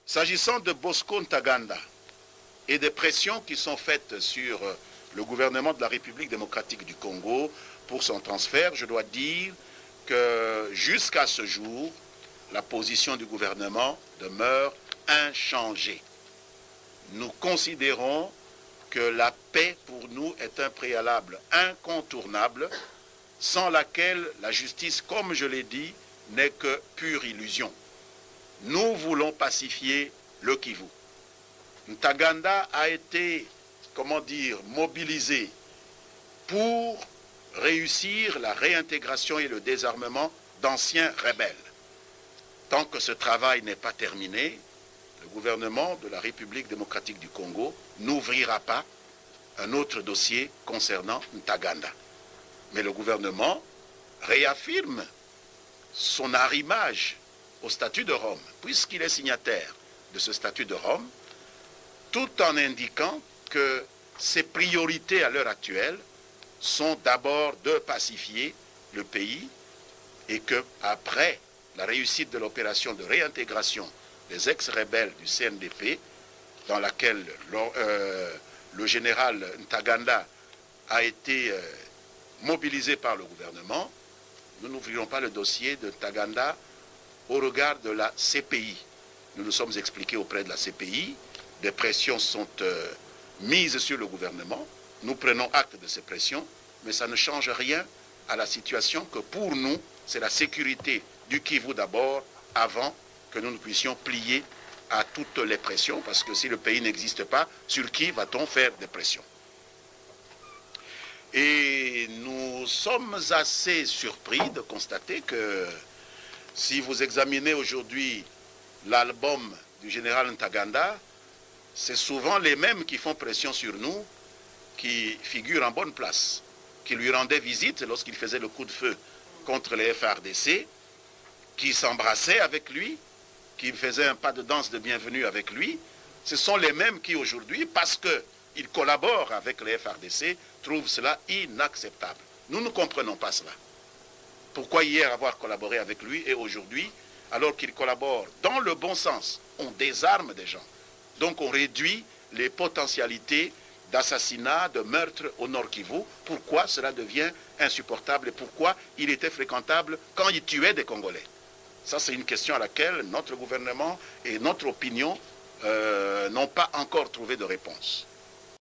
S'agissant de Bosco Ntaganda et des pressions qui sont faites sur le gouvernement de la République démocratique du Congo pour son transfert, je dois dire que jusqu'à ce jour, la position du gouvernement demeure inchangée. Nous considérons que la paix pour nous est un préalable incontournable sans laquelle la justice, comme je l'ai dit, n'est que pure illusion. Nous voulons pacifier le Kivu. Ntaganda a été, mobilisé pour réussir la réintégration et le désarmement d'anciens rebelles. Tant que ce travail n'est pas terminé, le gouvernement de la République démocratique du Congo n'ouvrira pas un autre dossier concernant Ntaganda. Mais le gouvernement réaffirme son arrimage au statut de Rome, puisqu'il est signataire de ce statut de Rome, tout en indiquant que ses priorités à l'heure actuelle sont d'abord de pacifier le pays et qu'après la réussite de l'opération de réintégration des ex-rebelles du CNDP, dans laquelle le général Ntaganda a été mobilisé par le gouvernement, nous n'ouvrirons pas le dossier de Ntaganda au regard de la CPI. Nous nous sommes expliqués auprès de la CPI, des pressions sont mises sur le gouvernement, nous prenons acte de ces pressions, mais ça ne change rien à la situation que pour nous, c'est la sécurité du Kivu d'abord, avant que nous ne puissions plier à toutes les pressions, parce que si le pays n'existe pas, sur qui va-t-on faire des pressions? Et nous sommes assez surpris de constater que si vous examinez aujourd'hui l'album du général Ntaganda, c'est souvent les mêmes qui font pression sur nous, qui figurent en bonne place, qui lui rendaient visite lorsqu'il faisait le coup de feu contre les FARDC, qui s'embrassaient avec lui, qui faisaient un pas de danse de bienvenue avec lui. Ce sont les mêmes qui aujourd'hui, parce qu'ils collaborent avec les FARDC, trouvent cela inacceptable. Nous ne comprenons pas cela. Pourquoi hier avoir collaboré avec lui et aujourd'hui, alors qu'il collabore dans le bon sens, on désarme des gens. Donc on réduit les potentialités d'assassinat, de meurtre au Nord Kivu. Pourquoi cela devient insupportable et pourquoi il était fréquentable quand il tuait des Congolais? Ça, c'est une question à laquelle notre gouvernement et notre opinion n'ont pas encore trouvé de réponse.